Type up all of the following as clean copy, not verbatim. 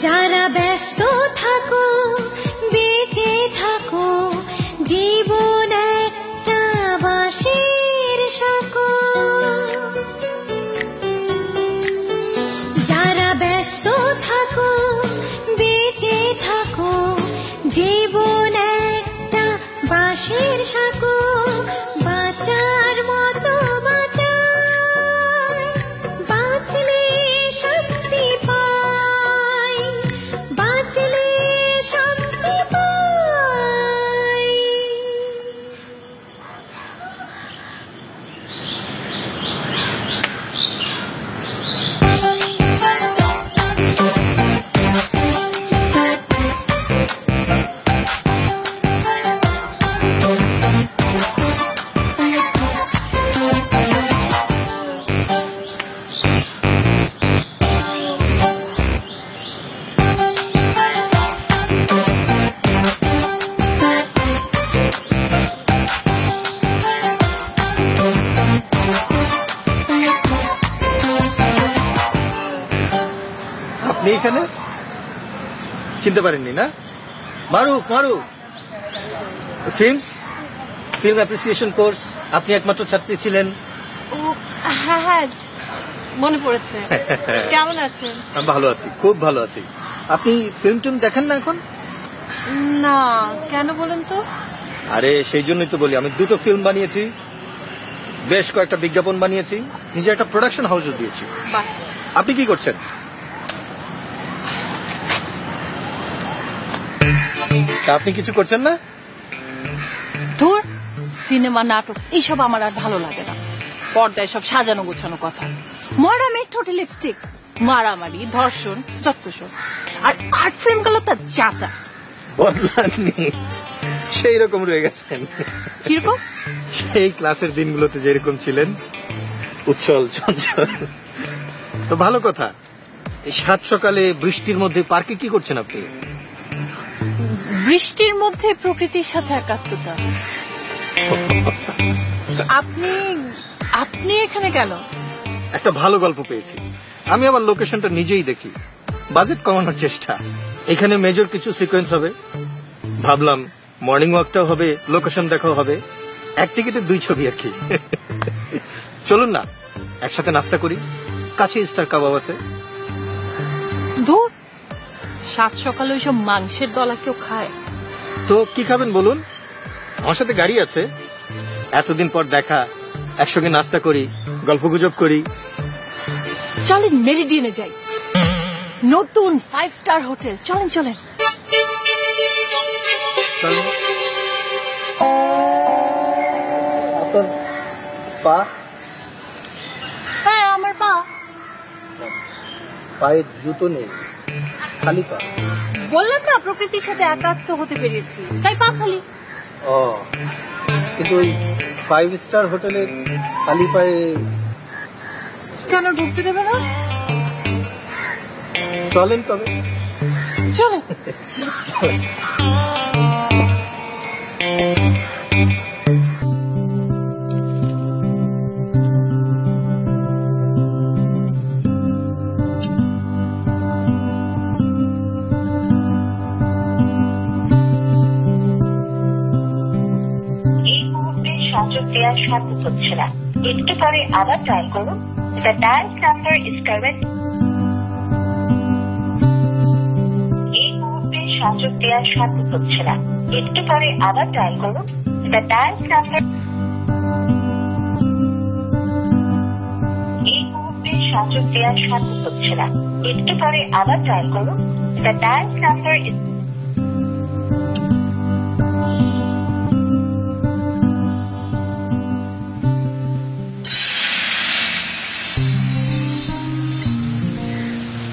যারা ব্যস্ত থাকো বেঁচে থাকো, জীবন একটা বাঁশির সাঁকো। যারা ব্যস্ত থাকো বেঁচে থাকো, জীবন একটা বাঁশির সাঁকো। বাঁচার মতো বাঁচায়, বাঁচলে শক্তি পাই, বাঁচলে শক্তি পাই। আপনি এখানে চিনতে পারেননি না? মারুফ, মারুফ ফিল্ম অ্যাপ্রিসিয়েশন কোর্স আপনি একমাত্র ছাত্রী ছিলেন। ও হ্যাঁ হ্যাঁ, মনে পড়েছে। কেমন আছেন? ভালো আছি, খুব ভালো আছি। আপনি ফিল্ম টিম দেখেন না এখন? না, কেন বলেন তো? আরে সেই জন্যই তো বলি, আমি 2টো ফিল্ম বানিয়েছি, বেশ কয়েকটা বিজ্ঞাপন বানিয়েছি, নিজে একটা প্রোডাকশন হাউসও দিয়েছি। আপনি কি করছেন? আপনি কিছু করছেন না? ধুর, সিনেমা নাটক এইসব আমার আর ভালো লাগে না। পর্দায় সব সাজানো গোছানো কথা, মরা মেয়ে ঠোঁটে লিপস্টিক, মারামারি, ধর্ষণ, যত্তসব। আর আর্ট ফিল্ম গুলো তার চাতা। বদলাননি, সেই রকম রয়ে গেছেন। কিরকম? সেই ক্লাসের দিনগুলোতে যেরকম ছিলেন, উচ্ছল চঞ্চল। তো ভালো কথা, এই সাত সকালে বৃষ্টির মধ্যে পার্কে কি করছেন আপনি? বৃষ্টির মধ্যে প্রকৃতির সাথে একাত্মতা। আপনি আপনি এখানে কেন? একটা ভালো গল্প পেয়েছি, আমি আবার লোকেশনটা নিজেই দেখি, বাজেট কমানোর চেষ্টা। এখানে মেজর কিছু সিকোয়েন্স হবে, ভাবলাম মর্নিং ওয়াকটাও হবে, লোকেশন দেখাও হবে, এক টিকিটে 2 ছবি আর কি। চলুন না একসাথে নাস্তা করি, কাছে স্টার কাবাব আছে। ধুর, সাত সকালে ওইসব মাংসের দলা কেউ খায়? তো কি খাবেন বলুন, আমার সাথে গাড়ি আছে, এতদিন পর দেখা, একসঙ্গে নাস্তা করি, গল্পগুজব করি। চলেন মেরিডিয়ানে যাই, নতুন 5 স্টার হোটেল। চলেন চলেন। পা? হ্যাঁ, আমার পা। পায়ে জুতো নেই, খালি পা। বললাম না প্রকৃতির সাথে একাত্ম হতে পেরেছি, তাই পা খালি। ও, কিন্তু ওই 5 স্টার হোটেলের খালি পায়ে কেন ঢুকতে দেবে না? চলেন তবে। চলেন। সংযোগ দেওয়া সম্ভব হচ্ছে না, একটু পরে আবার ডায়াল করুন। The dial number is current. এই মুহূর্তে সংযোগ দেওয়া সম্ভব হচ্ছে না, একটু পরে আবার ডায়াল করুন। The dial number. এই মুহূর্তে সংযোগ দেওয়া সম্ভব হচ্ছে না, একটু পরে আবার ডায়াল করুন। The dial number is.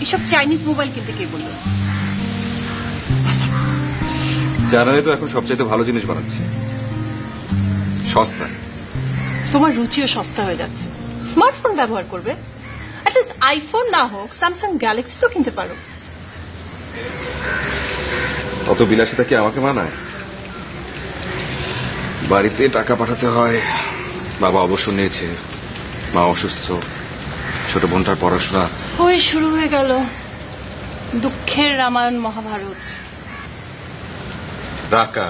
এসব চাইনিজ মোবাইল কিনতে কে বললো? জানালে তো এখন সবচাইতে ভালো জিনিস বানাচ্ছে, সস্তা। তোমার রুচিও সস্তা হয়ে যাচ্ছে। স্মার্টফোন ব্যবহার করবে, অ্যাটলিস্ট আইফোন না হোক স্যামসাং গ্যালাক্সি তো কিনতে পারো। অত বিলাসিতা কি আমাকে মানায়? বাড়িতে টাকা পাঠাতে হয়, বাবা অবসর নিয়েছে, মা অসুস্থ, ছোট বোনটার পড়াশোনা। ওই শুরু হয়ে গেল। দুঃখের রামায়ণ মহাভারত। রাকা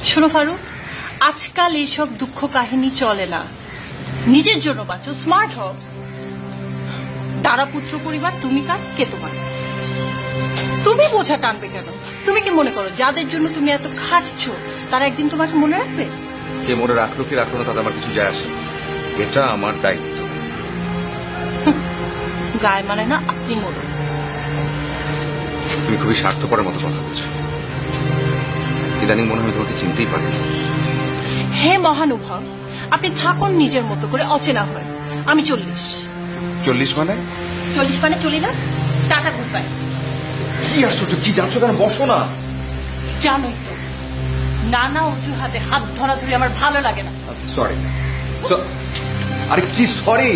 শোনো ফারুক, আজকাল এইসব দুঃখ কাহিনী চলে না। নিজের জন্য বাঁচো, স্মার্ট হও। তারা পুত্র পরিবার, তুমি কার, কে তোমার? তুমি বোঝা টানবে কেন? তুমি কি মনে করো যাদের জন্য তুমি এত খাটছো তারা একদিন তোমাকে মনে রাখবে? কে মনে রাখলো কি রাখলো না তাতে আমার কিছু যায় আসে না। এটা আমার দায়িত্ব। গায়ে মানে না, আপনি মরুন। তুমি খুবই স্বার্থপরের মতো কথা বলছো। ইদানিং মনে হয় তোমাকে চিনতেই পারি না। হে মহানুভব, আপনি থাকুন নিজের মতো করে, অচেনা হয়। আমি 40। 40 মানে? 40 মানে চলি না। Tata, good bye. কি আশ্চর্য, কি যাচ্ছ কেন? বসো না। জানোই তো নানা অজুহাতে হাত ধরাধরি আমার ভালো লাগে না। সরি। আরে কি সরি?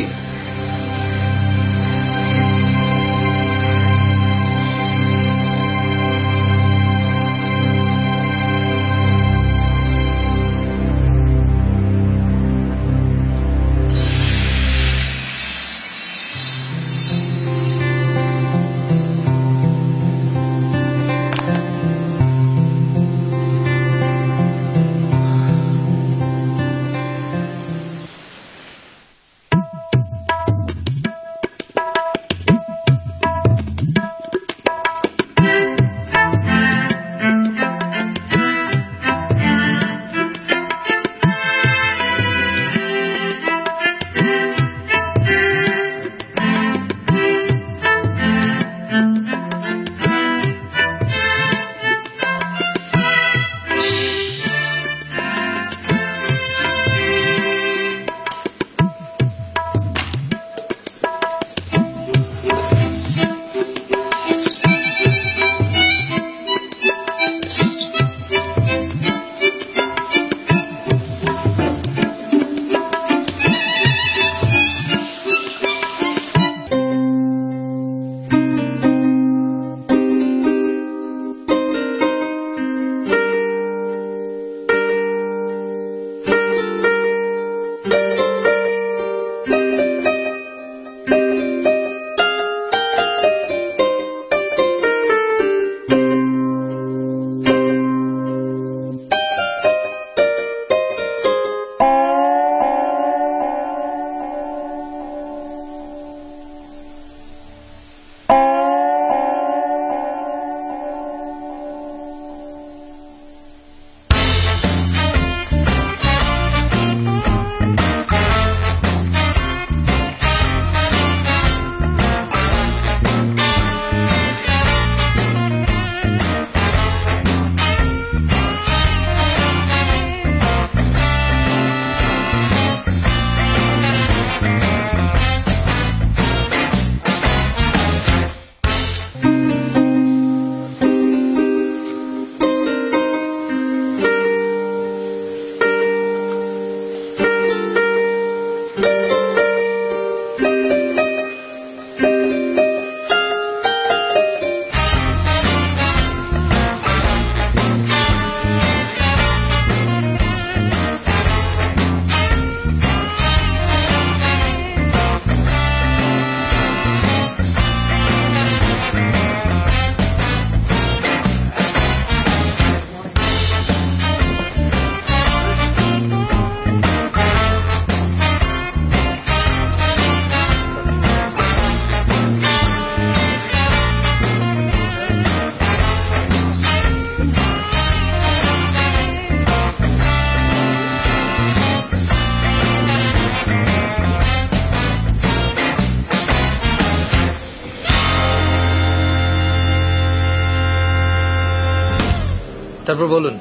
তারপর বলুন,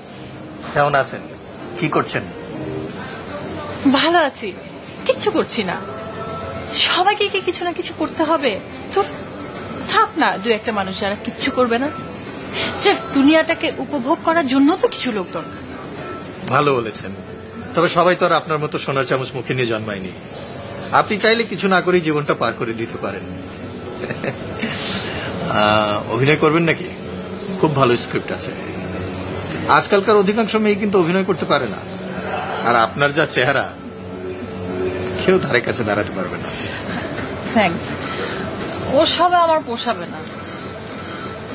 কেমন আছেন, কি করছেন? ভালো আছি, কিচ্ছু করছি না। সবাইকে কি কিছু না কিছু করতে হবে? তোর থাক না দু একটা মানুষ যারা কিচ্ছু করবে না। স্রেফ দুনিয়াটাকে উপভোগ করার জন্য তো কিছু লোক দরকার। ভালো বলেছেন, তবে সবাই তো আর আপনার মতো সোনার চামচ মুখে নিয়ে জন্মায়নি। আপনি চাইলে কিছু না করেই জীবনটা পার করে দিতে পারেন। অভিনয় করবেন নাকি? খুব ভালো স্ক্রিপ্ট আছে। আজকালকার অধিকাংশ মেয়ে কিন্তু অভিনয় করতে পারে না, আর আপনার যা চেহারা কেউ ধারে কাছে দাঁড়াতে পারবে না। থ্যাঙ্কস, ও সবে আমার পোষাবে না।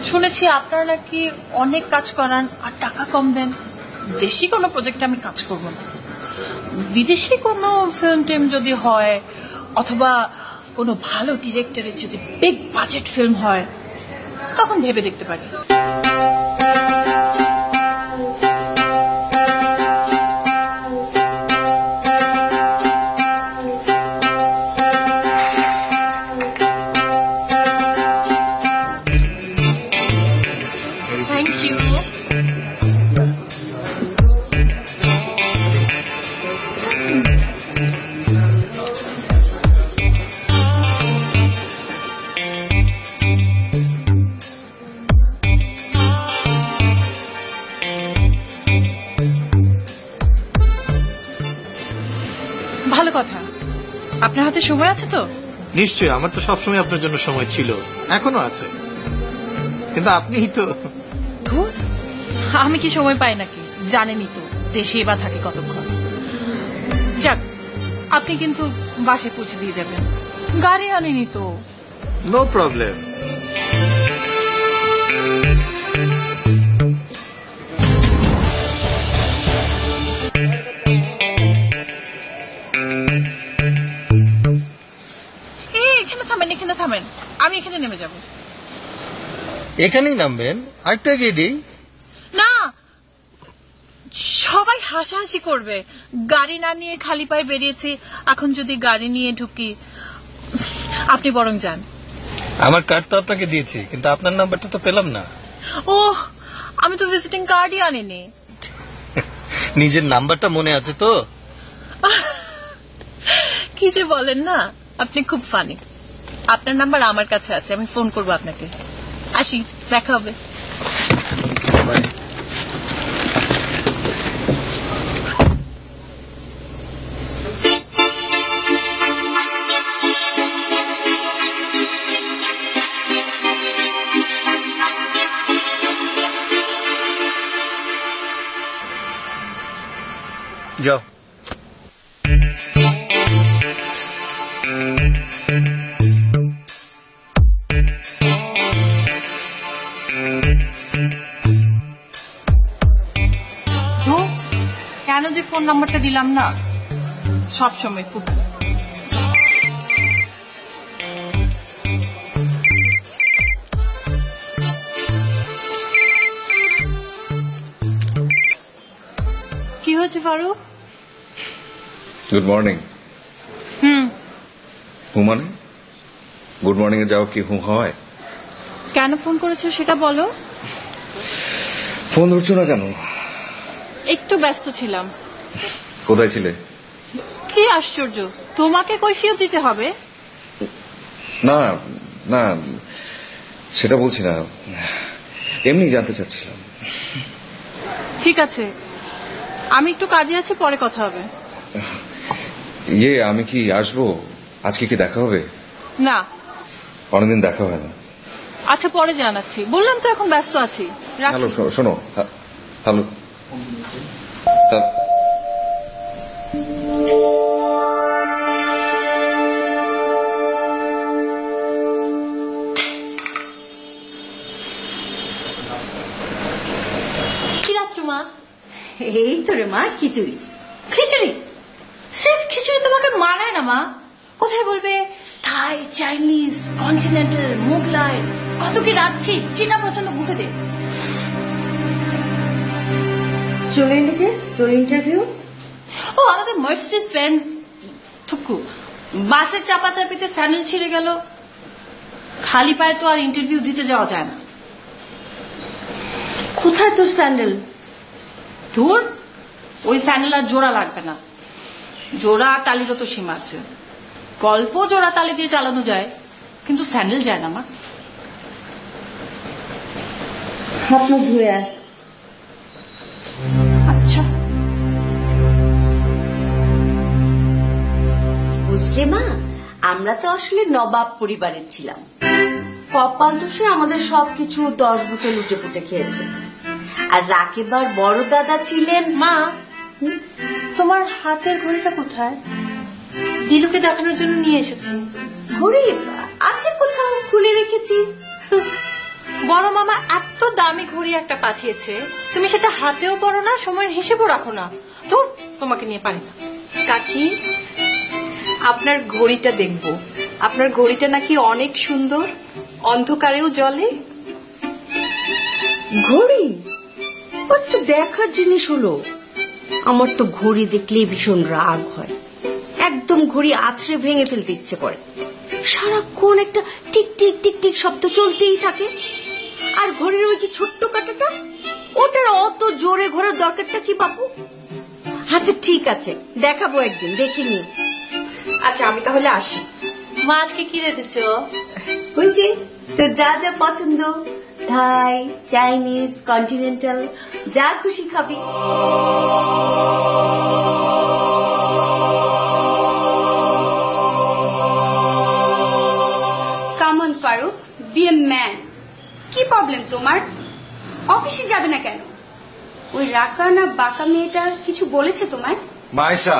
শুনেছি আপনারা নাকি অনেক কাজ করান আর টাকা কম দেন। দেশি কোনো প্রজেক্টে আমি কাজ করব না, বিদেশি কোনো ফিল্ম টিম যদি হয় অথবা কোনো ভালো ডিরেক্টরের যদি বিগ বাজেট ফিল্ম হয় তখন ভেবে দেখতে পারি। Thank you. ভালো কথা, আপনার হাতে সময় আছে তো? নিশ্চয়ই, আমার তো সবসময় আপনার জন্য সময় ছিল, এখনো আছে, কিন্তু আপনিই তো। ধুর, আমি কি সময় পাই নাকি? জানেনই তো দেশে বা থাকে কতক্ষণ। যাক, আপনি কিন্তু বাসায় পৌঁছে দিয়ে যাবেন। গাড়ি আনেনি তো? No problem. এখানে থামেন, এখানে থামেন, আমি এখানে নেমে যাব। এখানেই নামবেন? আরেকটু এগিয়ে দিই। না, সবাই হাসাহাসি করবে। গাড়ি না নিয়ে খালি পায়ে বেরিয়েছি, এখন যদি গাড়ি নিয়ে ঢুকি। আপনি বরং যান। আমার কার্ড তো আপনাকে দিয়েছি, কিন্তু আপনার নাম্বারটা তো পেলাম না। ও, আমি তো ভিজিটিং কার্ডই আনিনি। নিজের নাম্বারটা মনে আছে তো? কি যে বলেন না, আপনি খুব ফানি। আপনার নাম্বার আমার কাছে আছে, আমি ফোন করবো আপনাকে। আসি, দেখা হবে। যাও। কেন যে ফোন নাম্বারটা দিলাম না, সবসময় খুব। কি হয়েছে ফারুক? Good morning. হু মানে? গুড মর্নিং এ যাও কি হু হয়? কেন ফোন করেছো সেটা বলো। ফোন ধরছো না কেন? একটু ব্যস্ত ছিলাম। কোথায় ছিলে? কি আশ্চর্য, তোমাকে কৈফিয়ত দিতে হবে? না না, সেটা বলছি না, এমনি জানতে চাচ্ছিলাম। ঠিক আছে, আমি একটু কাজে আছি, পরে কথা হবে। আমি কি আসবো? আজকে কি দেখা হবে? না, অনেকদিন দেখা হয় না। আচ্ছা পরে জানাচ্ছি, বললাম তো এখন ব্যস্ত আছি। হ্যালো, শোনো, হ্যালো। কি রাখছো মা? এই তো রে মা, খিচুড়ি। খিচুড়ি? সির্ফ খিচুড়ি তোমাকে মানায় না মা। কোথায় বলবে থাই, চাইনিজ, কন্টিনেন্টাল, মোগলাই, কত কি রাখছি, যেটা পছন্দ মুখে দে। চলে এলি যে তোর ইন্টারভিউ? ও, আমাদের মার্সিডিজ বেঞ্জ থুকু বাসের চাপাচাপিতে স্যান্ডেল ছিঁড়ে গেল। খালি পায়ে তো আর ইন্টারভিউ দিতে যাওয়া যায় না। কোথায় তোর স্যান্ডেল? ধুর, ওই স্যান্ডেল আর জোড়া লাগবে না। জোড়া তালিরও তো সীমা আছে। গল্প জোড়া তালি দিয়ে চালানো যায়, কিন্তু স্যান্ডেল যায় না মা। হাত মুখ ধুয়ে আয়। আচ্ছা। বুঝলে মা, আমরা তো আসলে নবাব পরিবারের ছিলাম। কপাল দোষে আমাদের সবকিছু 10 বোতল উঠে পুটে খেয়েছে। আর রাকেবার বড় দাদা ছিলেন। মা, তোমার হাতের ঘড়িটা কোথায়? দিলুকে দেখানোর জন্য নিয়ে এসেছি। ঘড়ি আছে কোথাও, খুলে রেখেছি। বড় মামা এত দামি ঘড়ি একটা পাঠিয়েছে, তুমি সেটা হাতেও পড়ো না, সময়ের হিসেবও রাখো না। তো তোমাকে নিয়ে পারি না। কাকি, আপনার ঘড়িটা দেখবো। আপনার ঘড়িটা নাকি অনেক সুন্দর, অন্ধকারেও জ্বলে। ঘড়ি তো দেখার জিনিস হলো। আমার তো ঘড়ি দেখলেই ভীষণ রাগ হয়, একদম ঘড়ি আছড়ে ভেঙে ফেলতে ইচ্ছে করে। সারাক্ষণ একটা টিক টিক টিক টিক শব্দ চলতেই থাকে। আর ঘড়ির ওই যে ছোট্ট কাঁটাটা, ওটার অত জোরে ঘোরার দরকারটা কি বাপু? আচ্ছা ঠিক আছে, দেখাবো একদিন, দেখিনি। আচ্ছা আমি তাহলে আসি। মা আজকে কি রেখেছ? ওই যে তোর যা যা পছন্দ, থাই, চাইনিজ, কন্টিনেন্টাল, যা খুশি খাবি। Come on Farooq, be a man. কি প্রবলেম তোমার? অফিসে যাবে না কেন? ওই রাকা না বাঁকা মেয়েটা কিছু বলেছে তোমায়? Mayesha,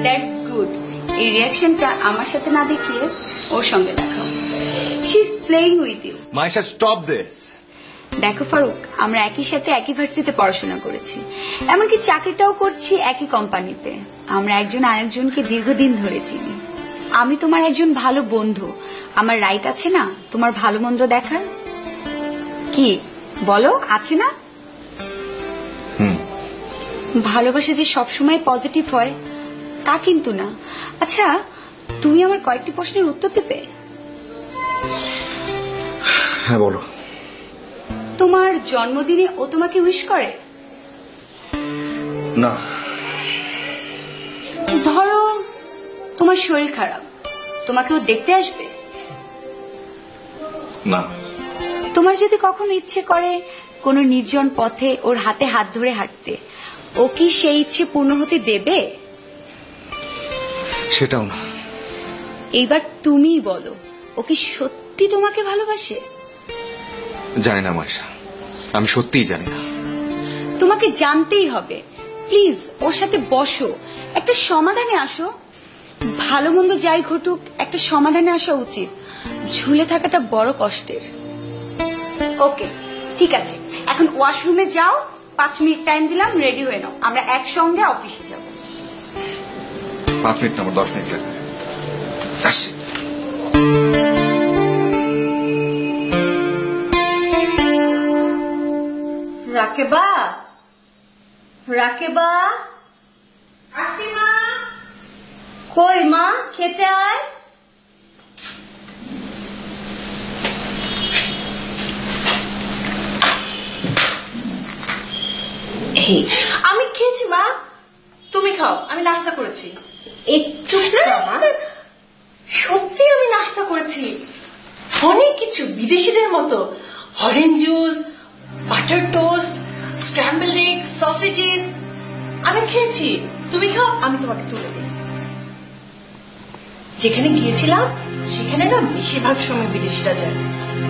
that's good. এই রিয়াকশনটা আমার সাথে না দেখিয়ে ওর সঙ্গে দেখাও। She is playing with you. Mayesha stop this. দেখো ফারুক, আমরা একই সাথে একই ভার্সিটিতে পড়াশোনা করেছি, এমনকি চাকরিটাও করছি একই কোম্পানিতে। আমরা একজন আরেকজনকে দীর্ঘদিন ধরে চিনি। আমি তোমার একজন ভালো বন্ধু, আমার রাইট আছে না তোমার ভালো মন্দ দেখার? কি বলো, আছে না? ভালোবাসা যে সবসময় পজিটিভ হয় তা কিন্তু না। আচ্ছা, তুমি আমার কয়েকটি প্রশ্নের উত্তর দেবে? হ্যাঁ বলো। তোমার জন্মদিনে ও তোমাকে উইশ করে? না। ধরো তোমার শরীর খারাপ, তোমাকে ও দেখতে আসবে? না। তোমার যদি কখনো ইচ্ছে করে কোনো নির্জন পথে ওর হাতে হাত ধরে হাঁটতে, ও কি সেই ইচ্ছে পূর্ণ হতে দেবে? সেটাও না। এইবার তুমিই বলো, ও কি সত্যি তোমাকে ভালোবাসে? জানি না মায়েশা, আমি সত্যিই জানি না। তোমাকে জানতেই হবে। প্লিজ ওর সাথে বসো, একটা সমাধানে আসো। ভালো মন্দ যাই ঘটুক, একটা সমাধানে আসা উচিত। ঝুলে থাকাটা বড় কষ্টের। ওকে ঠিক আছে, এখন ওয়াশরুমে যাও, 5 মিনিট টাইম দিলাম, রেডি হয়ে নাও, আমরা একসঙ্গে অফিসে যাব। 5 মিনিট না, আমার 10 মিনিট লাগবে। আসছি। রাকেবা, রাকেবা, আসি মা। কই মা, খেতে আয়। আমি খেয়েছি মা, তুমি খাও। আমি নাস্তা করেছি। একটু সত্যি আমি নাস্তা করেছি, অনেক কিছু, বিদেশিদের মতো। Orange juice, butter toast, scramble egg, sausages আমি খেয়েছি। তুমি খাও, আমি তোমাকে তুলে দিই। যেখানে গিয়েছিলাম সেখানে না বেশিরভাগ সময় বিদেশিরা যায়।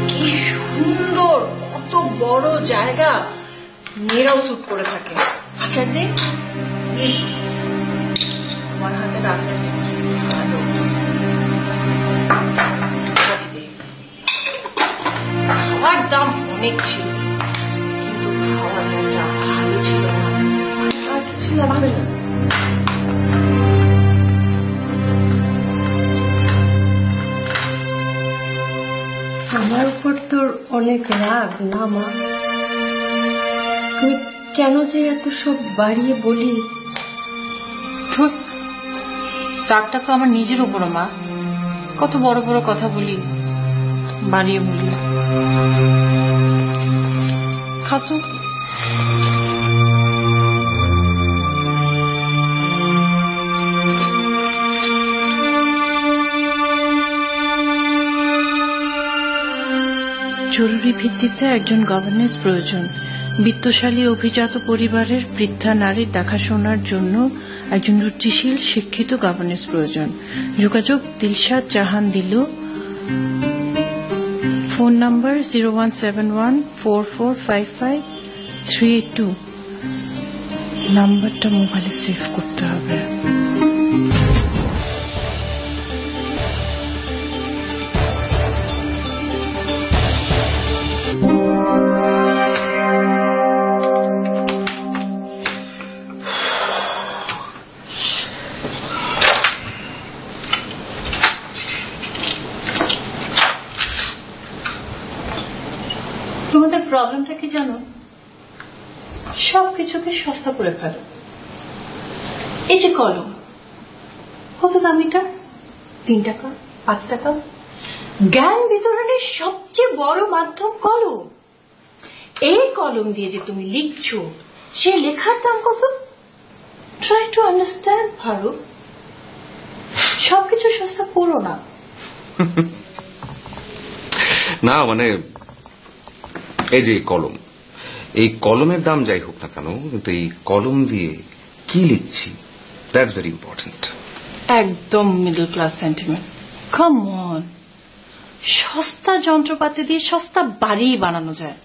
কি সুন্দর, কত বড় জায়গা, মেয়েরাও স্যুট করে থাকে। আচার দে, আমার হাতের আচার ভালো। খাওয়ার দাম অনেক ছিল, কিন্তু খাওয়ার মজা ভালো ছিল না। আর কিছু লাগবে না। আমার উপর তোর অনেক রাগ না মা? আমি কেন যে এত সব বাড়িয়ে বলি? রাগটা তো আমার নিজের উপর মা। কত বড় বড় কথা বলি, বাড়িয়ে বলি। খাতো জরুরি ভিত্তিতে একজন গভর্নেন্স প্রয়োজন। বিত্তশালী অভিজাত পরিবারের বৃদ্ধা নারীর দেখাশোনার জন্য একজন রুচিশীল শিক্ষিত গভর্নেন্স প্রয়োজন। যোগাযোগ দিলশাদ জাহান দিলু। ফোন নাম্বার 0171445538 নাম্বারটা মোবাইলে সেভ করতে হবে। তোমাদের প্রবলেমটা কি জানো? সবকিছুকে সস্তা করে ফেলো। এই যে কলম, কত দামিটা? 3 টাকা, 5 টাকা। জ্ঞান বিতরণের সবচেয়ে বড় মাধ্যম কলম। এই কলম দিয়ে যে তুমি লিখছো, সে লেখার দাম কত? Try to understand Farooq. সবকিছু সস্তা করো না। না মানে এই যে কলম, এই কলমের দাম যাই হোক না কেন, কিন্তু এই কলম দিয়ে কি লিখছি, দ্যাটস ভেরি ইম্পর্টেন্ট। একদম middle class sentiment. Come on, সস্তা যন্ত্রপাতি দিয়ে সস্তা বাড়ি বানানো যায়।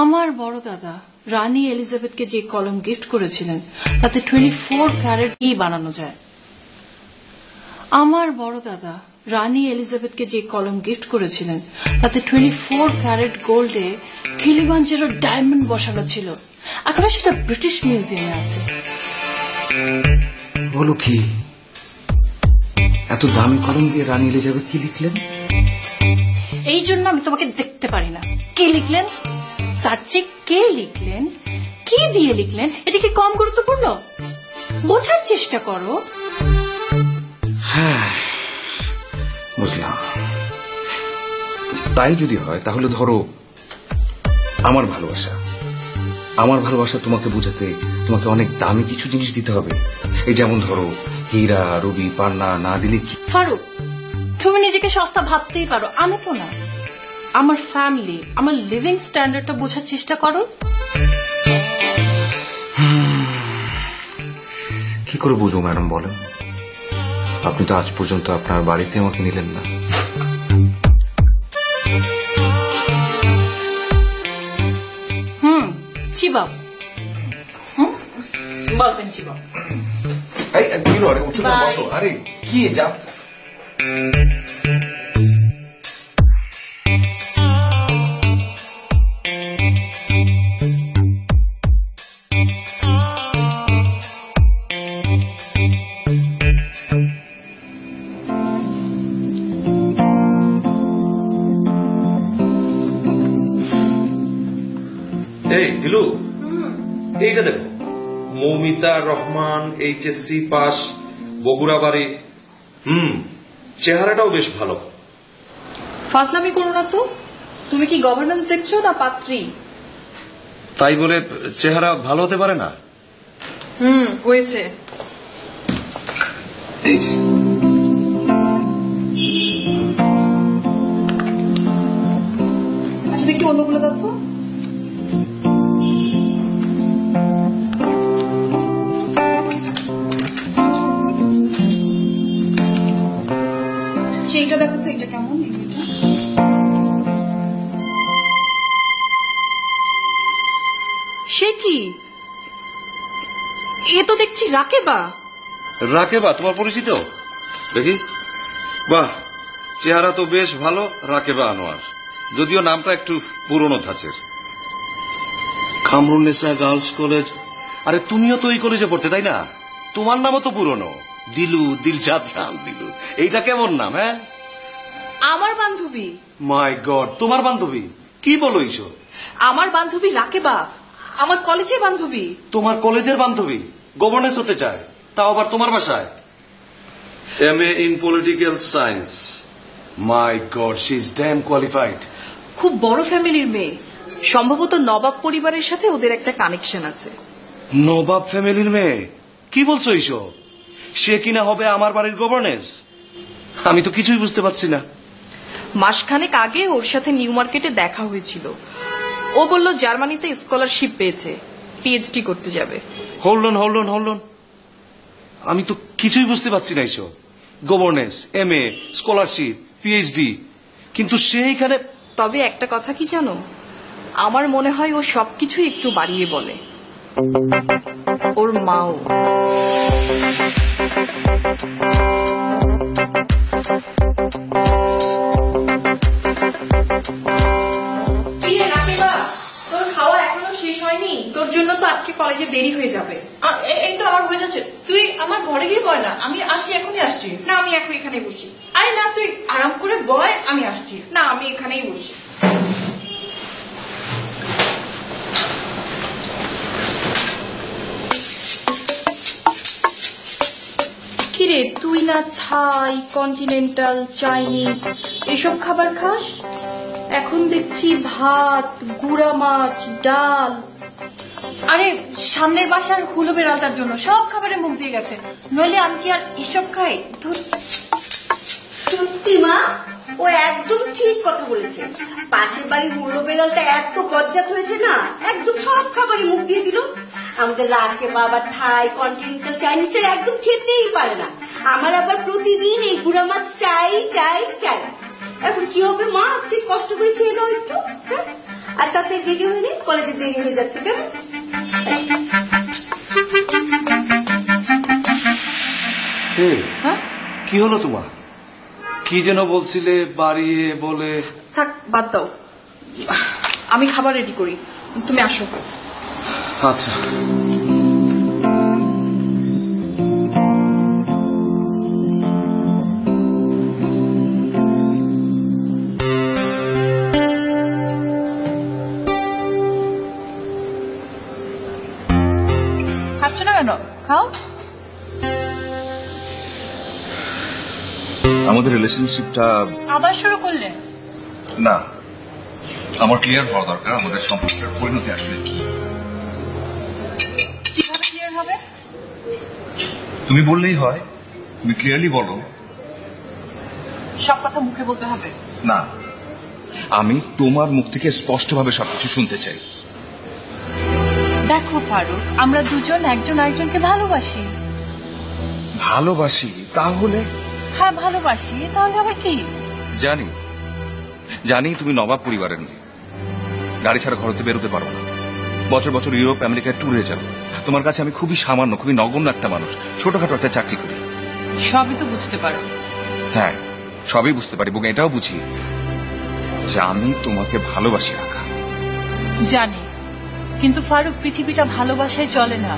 আমার বড় দাদা রানী এলিজাবেথকে যে কলম গিফট করেছিলেন, তাতে 24 ক্যারেট বানানো যায়। আমার বড় দাদা রানী এলিজাবেথকে যে কলম গিফট করেছিলেন, তাতে 24 ক্যারেট গোল্ডে কিলিমাঞ্জারো ডায়মন্ড বসানো ছিল। এখন সেটা ব্রিটিশ মিউজিয়ামে আছে। বলো কি, এত দামি কলম দিয়ে রানী এলিজাবেথ কি লিখলেন? এই জন্য আমি তোমাকে দেখতে পারি না। কে লিখলেন, তার চেয়ে কে লিখলেন, কি দিয়ে লিখলেন, এটা কি কম গুরুত্বপূর্ণ? বোঝার চেষ্টা করো। হ্যাঁ বুঝলাম। তাই যদি হয় তাহলে ধরো আমার ভালোবাসা তোমাকে বোঝাতে তোমাকে অনেক দামি কিছু জিনিস দিতে হবে। এই যেমন ধরো হীরা, রুবি, পান্না না দিলে কি? ফারুক, তুমি নিজেকে সস্তা ভাবতেই পারো, আমি তো না। আমার ফ্যামিলি, আমার লিভিং স্ট্যান্ডার্ডটা বোঝার চেষ্টা করো। কি করে বুঝবো ম্যাডাম বলেন? আপনি তো আজ পর্যন্ত আপনার বাড়িতে আমাকে নিলেন না। চিবাব, বলবেন চিবাব। আরে কি যা এই দিলু, এইটা দেখো, মৌমিতা রহমান, এইচএসসি পাস, বগুড়া বাড়ি। চেহারাটাও বেশ ভালো। ফাজলামি করো না তো। তুমি কি গভর্নেন্স দেখছো না পাত্রী? তাই বলে চেহারা ভালো হতে পারে না? হয়েছে। এই যে আচ্ছা দেখি অন্যগুলো দাও তো। এইটা দেখো তো, এটা কেমন? সে কি, এ তো দেখছি রাকেবা। রাকেবা তোমার পরিচিত? দেখি, বাহ, চেহারা তো বেশ ভালো। রাকেবা আনোয়ার, যদিও নামটা একটু পুরনো ধাঁচের। Kamrunnessa girls college. আরে তুমিও তো এই কলেজে পড়তে, তাই না? তোমার নামও তো পুরনো, দিলু, দিলশাদ খান দিলু। এইটা কেমন নাম? হ্যাঁ, আমার বান্ধবী। মাই গড, তোমার বান্ধবী? কি বলো এইসব? আমার বান্ধবী রাকেবা, আমার কলেজের বান্ধবী। তোমার কলেজের বান্ধবী গভর্নেন্স হতে চায়, তাও আবার তোমার বাসায়। MA in Political Science. My God, she is damn qualified. খুব বড় ফ্যামিলির মেয়ে, সম্ভবত নবাব পরিবারের সাথে ওদের একটা কানেকশন আছে। নবাব ফ্যামিলির মেয়ে? কি বলছো এইসব? সে কিনা হবে আমার বাড়ির গভর্নেন্স? আমি তো কিছুই বুঝতে পারছি না। মাসখানেক আগে ওর সাথে নিউ মার্কেটে দেখা হয়েছিল। ও বলল জার্মানিতে স্কলারশিপ পেয়েছে, PhD করতে যাবে। Hold on. আমি তো কিছুই বুঝতে পারছি না এইসব। গভর্নেন্স, MA, স্কলারশিপ, PhD, কিন্তু সে এখানে। তবে একটা কথা কি জানো, আমার মনে হয় ও সবকিছু একটু বাড়িয়ে বলে। ওর মাও। তোর খাওয়া এখনো শেষ হয়নি? তোর জন্য তো আজকে কলেজে দেরি হয়ে যাবে। এই তো আমার হয়ে যাচ্ছে। তুই আমার ঘরে গিয়ে বল না, আমি আসছি, এখনই আসছি। না, আমি এখন এখানেই বসি। আরে না, তুই আরাম করে বয়, আমি আসছি। না, আমি এখানেই বসি। কিরে তুই না থাই কন্টিনেন্টাল চাইনিজ এসব খাবার খাস? এখন দেখছি ভাত, গুড়া মাছ, ডাল। আরে সামনের বাসার হুলো বেড়ালটার জন্য সব খাবারে মুখ দিয়ে গেছে, নইলে আমি কি আর এসব খাই? সত্যি মা, ও একদম ঠিক কথা বলেছে। পাশের বাড়ির মুলো বেড়ালটা এত বজ্জাত হয়েছে না, একদম সব খাবারে মুখ দিয়ে দিল। আমাদের রাতকে বাবা থাই কন্টিনেন্টাল চাইনিজের একদম খেতেই পারে না। আমার আবার প্রতিদিন এই গুড়া মাছ চাই চাই চাই। এখন কি হবে মা, আজকে কষ্ট করে খেয়ে নাও একটু। আর তাতে দেরি হয়নি, কলেজে দেরি হয়ে যাচ্ছে কেমন? কি হলো তোমার? কি যেন বলছিলে বাড়িয়ে বলে? থাক বাদ দাও, আমি খাবার রেডি করি, তুমি আসো। আচ্ছা। খাচ্ছ না কেন? খাও। আমাদের রিলেশনশিপটা আবার শুরু করলে? না, আমার ক্লিয়ার হওয়া দরকার আমাদের সম্পর্কের পরিণতি আসলে কি। কিভাবে ক্লিয়ার হবে? তুমি বললেই হয়, তুমি ক্লিয়ারলি বলো। সব কথা মুখে বলতে হবে না, আমি তোমার মুখ থেকে স্পষ্টভাবে সবকিছু শুনতে চাই। দেখো ফারুক, আমরা দুজন একজন আরেকজনকে ভালোবাসি। ভালোবাসি? তাহলে? হ্যাঁ ভালোবাসি, তাহলে আবার কি? জানি জানি তুমি নবাব পরিবারের মেয়ে, গাড়ি ছাড়া ঘর থেকে বেরোতে পারো না, বছর বছর ইউরোপ আমেরিকায় ট্যুরে যাও। তোমার কাছে আমি খুবই সামান্য, খুবই নগণ্য একটা মানুষ, ছোটখাটো একটা চাকরি করি। সবই তো বুঝতে পারো। হ্যাঁ, সবই বুঝতে পারি এবং এটাও বুঝি যে আমি তোমাকে ভালোবাসি রাখা। জানি, কিন্তু ফারুক পৃথিবীটা ভালোবাসায় চলে না,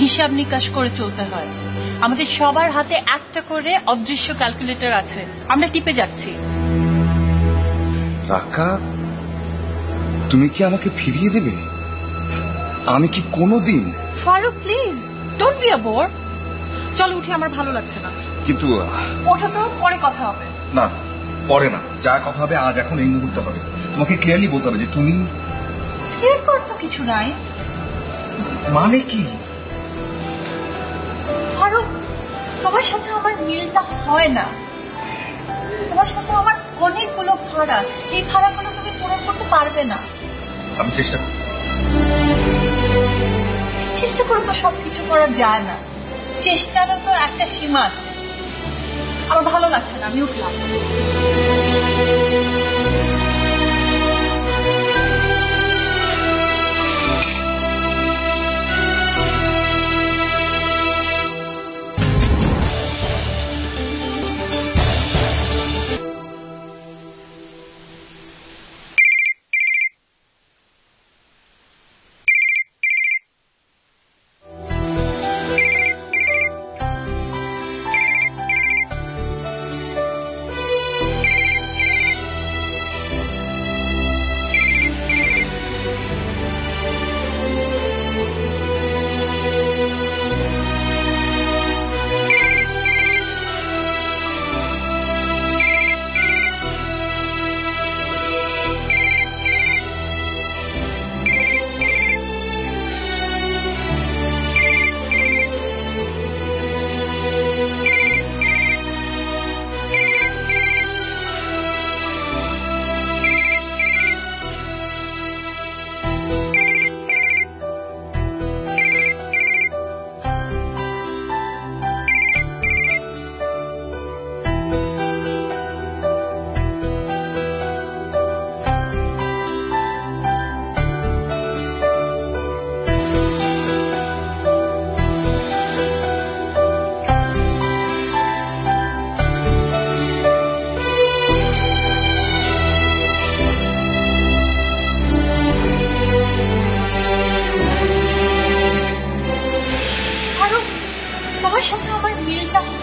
হিসাব নিকাশ করে চলতে হয়। আমাদের সবার হাতে একটা করে অদৃশ্য ক্যালকুলেটর আছে, আমরা টিপে যাচ্ছি। রাকা, তুমি কি আমাকে ফিরিয়ে দেবে? আমি কি কোনোদিন? Farooq please don't be a bore. চলো উঠি, আমার ভালো লাগছে না। কিন্তু ওঠো তো, পরে কথা হবে। না, পরে না, যা কথা হবে আজ, এখন এই মুহূর্তে হবে। তোমাকে ক্লিয়ারলি বলতে হবে যে তুমি। এরপর তো কিছু নাই। মানে কি? ফারুক, তোমার সাথে আমার মিলটা হয় না। তোমার সাথে আমার অনেকগুলো ভাড়া, এই ভাড়াগুলো তুমি পূরণ করতে পারবে না। আমি চেষ্টা করি। চেষ্টা করে তো সবকিছু করা যায় না, চেষ্টারও তো একটা সীমা আছে। আমার ভালো লাগছে না, আমি উঠলাম।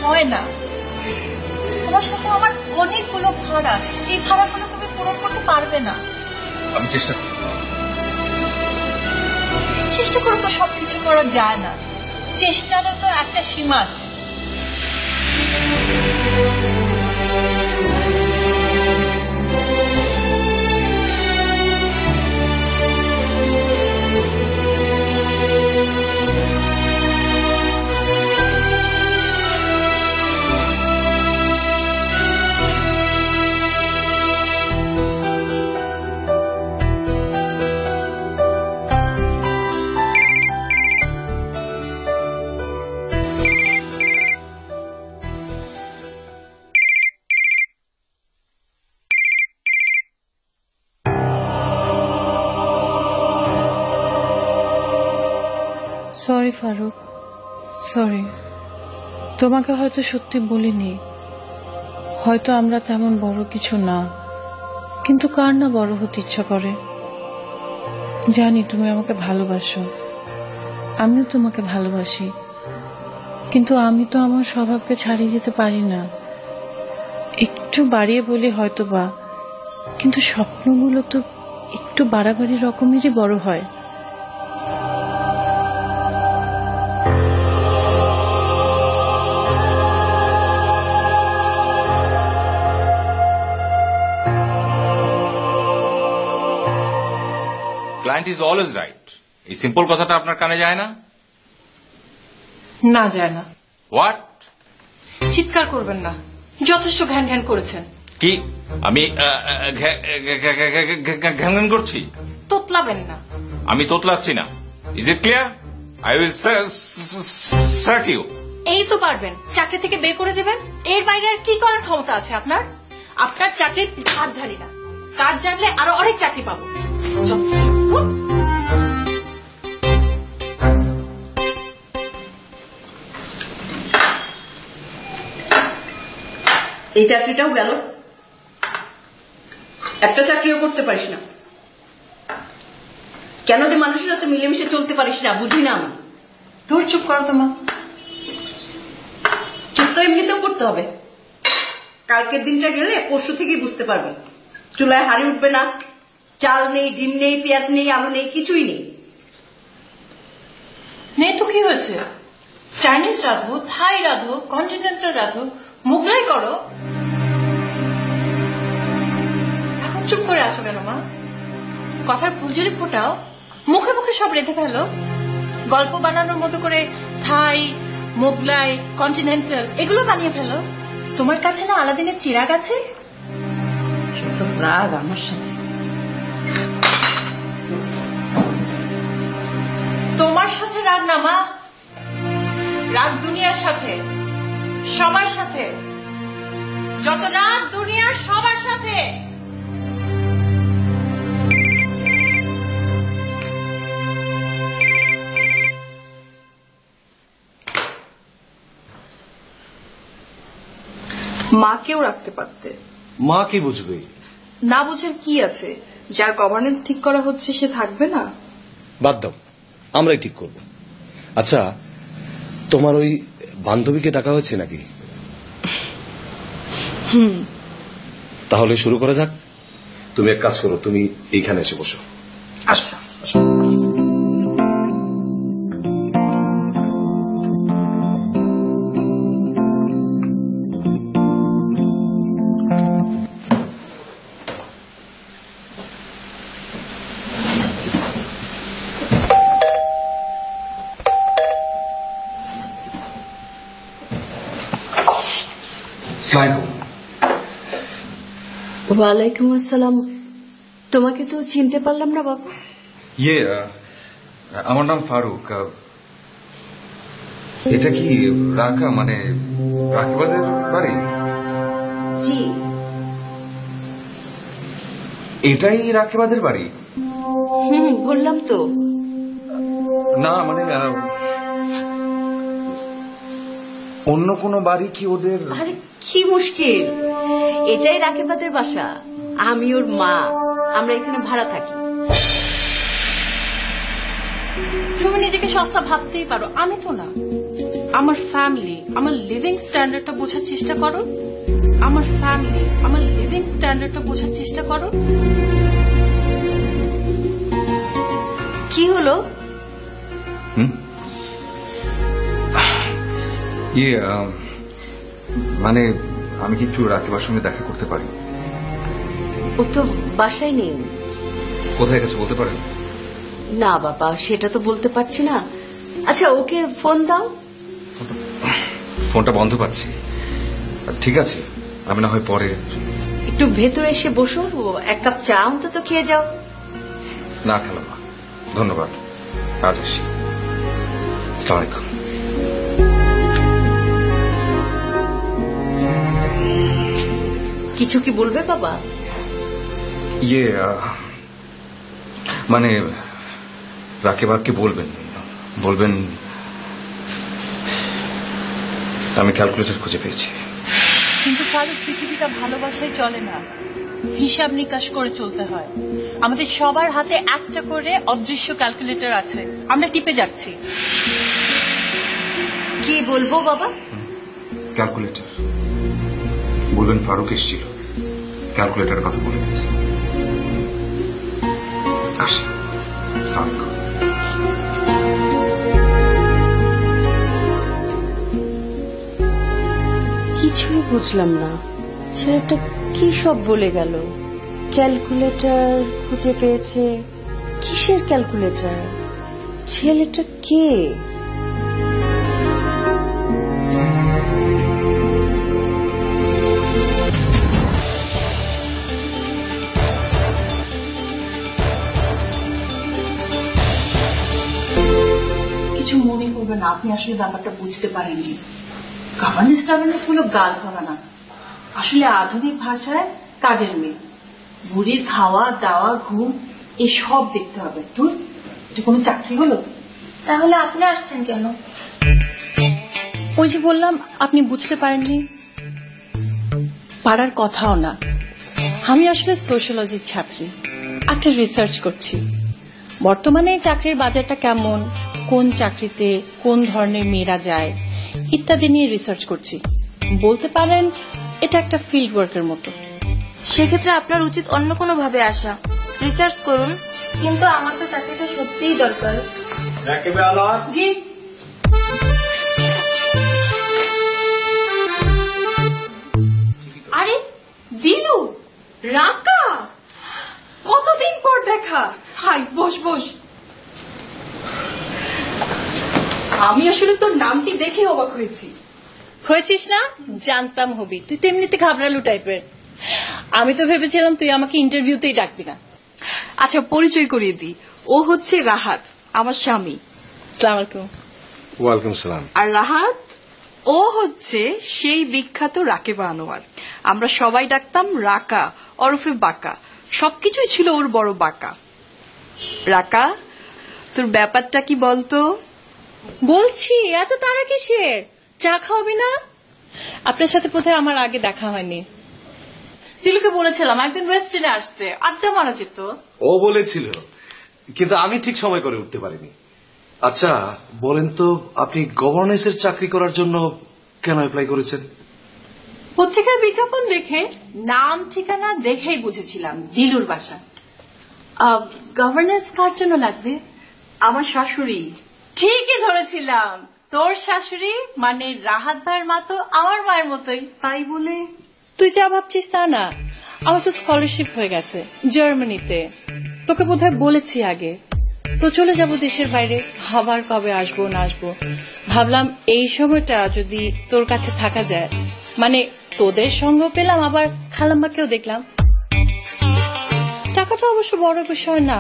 হয় না। তোমার সাথে আমার অনেকগুলো ভাড়া, এই ভাড়াগুলো তুমি পূরণ করতে পারবে না। আমি চেষ্টা করি। চেষ্টা করে তো সবকিছু করা যায় না, চেষ্টারও তো একটা সীমা আছে। Sorry Farooq, sorry. তোমাকে হয়তো সত্যি বলিনি, হয়তো আমরা তেমন বড় কিছু না, কিন্তু কার না বড় হতে ইচ্ছা করে। জানি তুমি আমাকে ভালোবাসো, আমিও তোমাকে ভালোবাসি, কিন্তু আমি তো আমার স্বভাবকে ছাড়িয়ে যেতে পারি না। একটু বাড়িয়ে বলি হয়তো বা, কিন্তু স্বপ্নগুলো তো একটু বাড়াবাড়ি রকমেরই বড় হয়। ক্লায়েন্ট ইজ অলওয়েজ রাইট, এই সিম্পল কথাটা আপনার কানে যায় না? না, যায় না। হোয়াট? চিৎকার করবেন না, যথেষ্ট ঘ্যান ঘ্যান করেছেন। কি আমি ঘ্যান করছি? তোতলাবেন না। আমি তোতলাচ্ছি না। Is it clear? I will sack you. এই তো পারবেন, চাকরি থেকে বের করে দেবেন। এর বাইরে আর কি করার ক্ষমতা আছে আপনার? আপনার চাকরির হাত ধারি না, কাজ জানলে আরো অনেক চাকরি পাবো। এই চাকরিটাও গেল, একটা চাকরিও করতে পারিস না। কেন যে মানুষের সাথে মিলেমিশে চলতে পারিস না বুঝি না আমি। তোর চুপ করো তো মা। চুপ তো এমনিতেও করতে হবে, কালকের দিনটা গেলে পরশু থেকেই বুঝতে পারবি। চুলায় হাড়ি উঠবে না, চাল নেই, ডিম নেই, পেঁয়াজ নেই, আলু নেই, কিছুই নেই। নেই তো কি হয়েছে? চাইনিজ রাঁধো, থাই রাঁধো, কন্টিনেন্টাল রাঁধো, মুগলাই করো। এখন চুপ করে আছো কেন মা? কথার ফুলঝুরি ফোটাও, মুখে মুখে সব রেঁধে ফেলো। গল্প বানানোর মতো করে থাই, মোগলাই, কন্টিনেন্টাল এগুলো বানিয়ে ফেলো। তোমার কাছে না আলাদিনের চিরাগ আছে? শুধু রাগ আমার সাথে। তোমার সাথে রাগ না মা, রাগ দুনিয়ার সাথে, সবার সাথে, যত রাগ দুনিয়ার সবার সাথে। মাকেও রাখতে পারতে। মা কি বুঝবে? না বুঝের কি আছে? যার গভর্নেন্স ঠিক করা হচ্ছে সে থাকবে না। বাদ দাও, আমরাই ঠিক করব। আচ্ছা, তোমার ওই বান্ধবীকে ডাকা হয়েছে নাকি? তাহলে শুরু করা যাক। তুমি এক কাজ করো, তুমি এইখানে এসে বসো। আচ্ছা। ওয়ালাইকুম আসসালাম। তোমাকে তো চিনতে পারলাম না বাবা। আমার নাম ফারুক। এটা কি রাকা, মানে রাকিবাদের বাড়ি? জি। এটাই রাকিবাদের বাড়ি? বললাম তো। না মানে অন্য কোনো বাড়ি কি ওদের? আরে কি মুশকিল, এটাই রাকিবাদের বাসা। আমি ওর মা, আমরা এখানে ভাড়া থাকি। তুমি নিজেকে সস্তা ভাবতেই পারো, আমি তো না। আমার ফ্যামিলি, আমার লিভিং স্ট্যান্ডার্ডটা বোঝার চেষ্টা করো। আমার ফ্যামিলি, আমার লিভিং স্ট্যান্ডার্ডটা বোঝার চেষ্টা করো। কি হলো? মানে আমি কি একটু রাকিবার সঙ্গে দেখা করতে পারি? ও তো বাসায় নেই। কোথায় গেছে বলতে পারেন? না বাবা, সেটা তো বলতে পারছি না। আচ্ছা, ওকে ফোন দাও। ফোনটা বন্ধ পাচ্ছি। ঠিক আছে, আমি না হয় পরে। একটু ভেতরে এসে বসো, এক কাপ চা অন্তত খেয়ে যাও। না খালাম্মা, ধন্যবাদ, আজ আসি। আসসালামু আলাইকুম। কিছু কি বলবে বাবা? মানে রাকিবাকে বলবেন আমি ক্যালকুলেটর খুঁজে পেয়েছি। কিন্তু ফারুক, পৃথিবীটা ভালোবাসায় চলে না, হিসাব নিকাশ করে চলতে হয়। আমাদের সবার হাতে একটা করে অদৃশ্য ক্যালকুলেটর আছে, আমরা টিপে যাচ্ছি। কি বলবো বাবা? ক্যালকুলেটর বলবেন ফারুক এসেছিল, ক্যালকুলেটরের কথা বলে গেছে। আসি। আসসালামু আলাইকুম। কিছুই বুঝলাম না, ছেলেটা কি সব বলে গেল। ক্যালকুলেটর খুঁজে পেয়েছে? কিসের ক্যালকুলেটর? ছেলেটা কে? কিছু মনে করবে না, আপনি আসলে ব্যাপারটা বুঝতে পারেননি। গভর্নেন্স হলো গাল ভরা না, আসলে আধুনিক ভাষায় কাজের মেয়ে। বুড়ির খাওয়া দাওয়া ঘুম এসব দেখতে হবে। তোর এটা কোনো চাকরি হলো? তাহলে আপনি আসছেন কেন? ওই যে বললাম, আপনি বুঝতে পারেননি। পারার কথাও না, আমি আসলে সোশ্যোলজির ছাত্রী, একটা রিসার্চ করছি। বর্তমানে চাকরির বাজারটা কেমন, কোন চাকরিতে কোন ধরনের মেয়েরা যায় ইত্যাদি নিয়ে রিসার্চ করছি। বলতে পারেন এটা একটা ফিল্ড ওয়ার্কের মতো। সেক্ষেত্রে আপনার উচিত অন্য কোনো ভাবে আসা, রিসার্চ করুন। কিন্তু আমার তো চাকরিটা সত্যিই দরকার। জি। আরে দিলু, রাকা, কতদিন পর দেখা। হাই, বস বস। আমি আসলে তোর নামটি দেখে অবাক হয়েছি। হয়েছিস না? জানতাম হবি, তুই তো এমনিতে ঘাবড়ালু টাইপের। আমি তো ভেবেছিলাম তুই আমাকে ইন্টারভিউতেই ডাকবি না। আচ্ছা, পরিচয় করিয়ে দিই। ও হচ্ছে রাহাত, আমার স্বামী। আসসালামু আলাইকুম। ওয়ালাইকুম সালাম। আর রাহাত, ও হচ্ছে সেই বিখ্যাত রাকেবা আনোয়ার। আমরা সবাই ডাকতাম রাকা ওরফে বাঁকা। সবকিছুই ছিল ওর বড় বাঁকা। রাকা, তোর ব্যাপারটা কি বলতো? বলছি, এত তারা কিসের? চা খাওয়াবি না? আপনার সাথে কোথায় আমার আগে দেখা হয়নি। দিলুকে বলেছিলাম একদিন ওয়েস্টার্নে আসতে, আড্ডা মারা যেত। ও বলেছিল, কিন্তু আমি ঠিক সময় করে উঠতে পারিনি। আচ্ছা বলেন তো, আপনি গভর্নেন্সের চাকরি করার জন্য কেন অ্যাপ্লাই করেছেন? পত্রিকার বিজ্ঞাপন দেখে, নাম ঠিকানা দেখেই বুঝেছিলাম দিলুর বাসা। গভর্নেন্স কার জন্য লাগবে? আমার শাশুড়ি। ঠিকই ধরেছিলাম, তোর শাশুড়ি মানে রাহাত ভাইয়ের মা তো আমার মায়ের মতোই। তাই বলে তুই যা ভাবছিস তা না, আমার তো স্কলারশিপ হয়ে গেছে জার্মানিতে। তোকে বোধহয় বলেছি আগে। তো চলে যাব দেশের বাইরে, আবার কবে আসবো না আসবো। ভাবলাম এই সময়টা যদি তোর কাছে থাকা যায়, মানে তোদের সঙ্গ পেলাম, আবার খালাম্মাকেও দেখলাম। টাকাটা অবশ্য বড় বিষয় না।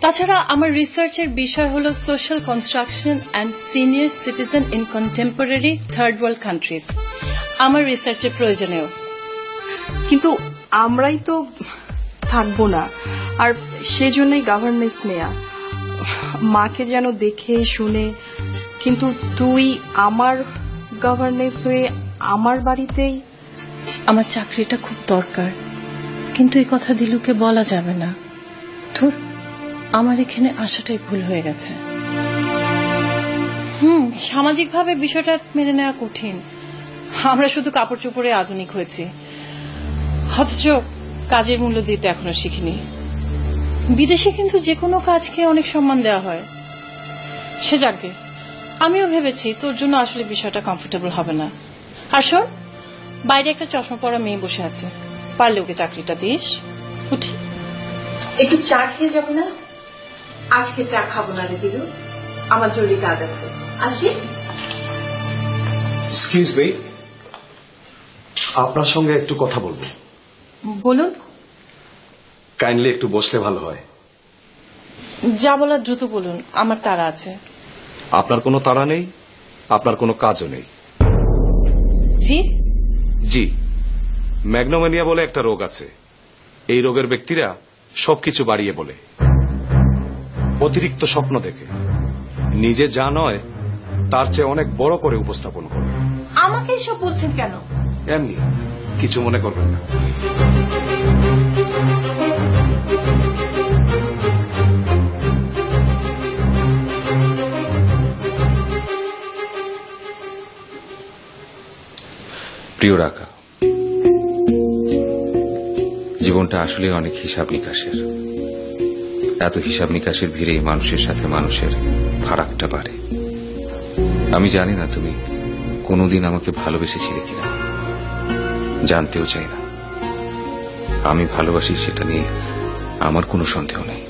তাছাড়া আমার রিসার্চের বিষয় হলো social construction and senior citizen in contemporary third world countries. আমার রিসার্চের প্রয়োজনেও। কিন্তু আমরাই তো থাকবো না, আর সেজন্যই গভর্নেন্স নেয়া। মাকে যেন দেখে শুনে, কিন্তু তুই আমার গভর্নেন্স হয়ে আমার বাড়িতেই। আমার চাকরিটা খুব দরকার, কিন্তু এই কথা দিলুকে বলা যাবে না। ধুর, আমার এখানে আসাটাই ভুল হয়ে গেছে। সামাজিকভাবে বিষয়টা মেনে নেওয়া কঠিন। আমরা শুধু কাপড় চোপড়ে আধুনিক হয়েছি, অথচ কাজের মূল্য দিতে এখনো শিখিনি। বিদেশে কিন্তু যে কোনো কাজকে অনেক সম্মান দেওয়া হয়। সে যাকে, আমিও ভেবেছি তোর জন্য আসলে বিষয়টা কমফোর্টেবল হবে না। আর শোন, বাইরে একটা চশমা পরা মেয়ে বসে আছে, পারলে ওকে চাকরিটা দিস। উঠি। একটু চা খেয়ে যাবো না? আজকে চা খাবো না রে দিলু, আমার জরুরি কাজ আছে। আসি। এক্সকিউজ মি, আপনার সঙ্গে একটু কথা বলবো। বলুন। কাইন্ডলি একটু বসলে ভালো হয়। যা বলার দ্রুত বলুন, আমার তাড়া আছে। আপনার কোনো তাড়া নেই, আপনার কোনো কাজও নেই। জি জি, ম্যাগনোমেনিয়া বলে একটা রোগ আছে। এই রোগের ব্যক্তিরা সবকিছু বাড়িয়ে বলে, অতিরিক্ত স্বপ্ন দেখে, নিজে যা নয় তার চেয়ে অনেক বড় করে উপস্থাপন করে। আমাকে এসব বলছেন কেন? এমনি, কিছু মনে করবেন না। প্রিয় রাকা, জীবনটা আসলে অনেক হিসাব নিকাশের। এত হিসাব নিকাশের ভিড়ে মানুষের সাথে মানুষের ফারাকটা বাড়ে। আমি জানি না তুমি কোনোদিন আমাকে ভালোবেসেছিলে কিনা, জানতেও চাই না। আমি ভালোবাসি সেটা নিয়ে আমার কোনো সন্দেহ নেই,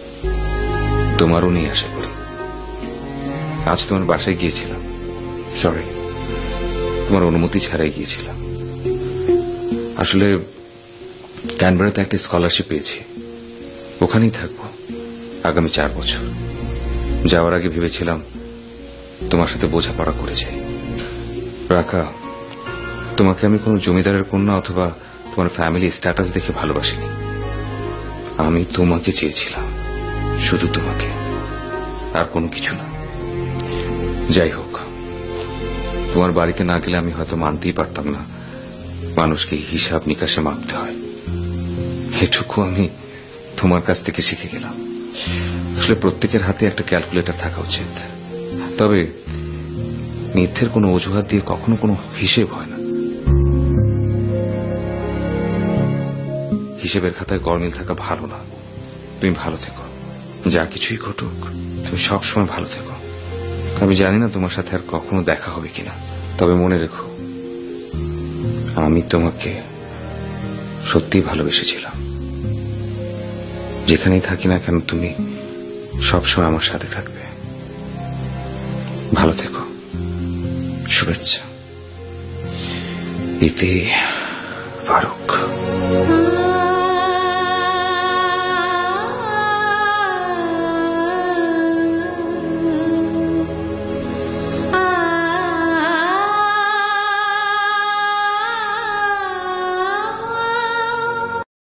তোমারও নেই আশা করি। আজ তোমার বাসায় গিয়েছিলাম, সরি, তোমার অনুমতি ছাড়াই গিয়েছিলাম। আসলে ক্যানবেরাতে একটা স্কলারশিপ পেয়েছি, ওখানেই থাকবো আগামী 4 বছর। যাওয়ার আগে ভেবেছিলাম তোমার সাথে বোঝাপড়া করে যাই। রাকা, তোমাকে আমি কোনো জমিদারের কন্যা অথবা তোমার ফ্যামিলি স্ট্যাটাস দেখে ভালোবাসিনি। আমি তোমাকে চেয়েছিলাম, শুধু তোমাকে, আর কোনো কিছু না। যাই হোক, তোমার বাড়িতে না গেলে আমি হয়তো মানতেই পারতাম না মানুষকে হিসাব নিকাশে মাপতে হয়। এটুকু আমি তোমার কাছ থেকে শিখে গেলাম। আসলে প্রত্যেকের হাতে একটা ক্যালকুলেটর থাকা উচিত, তবে মিথ্যের কোনো অজুহাত দিয়ে কখনো কোনো হিসেব হয় না। হিসেবের খাতায় গরমিল থাকা ভালো না। তুমি ভালো থেকো, যা কিছুই ঘটুক তুমি সবসময় ভালো থেকো। আমি জানি না তোমার সাথে আর কখনো দেখা হবে কিনা, তবে মনে রেখো আমি তোমাকে সত্যিই ভালোবেসেছিলাম। যেখানেই থাকি না কেন তুমি সবসময় আমার সাথে থাকবে। ভালো থেকো, শুভেচ্ছা। ইতি ফারুক।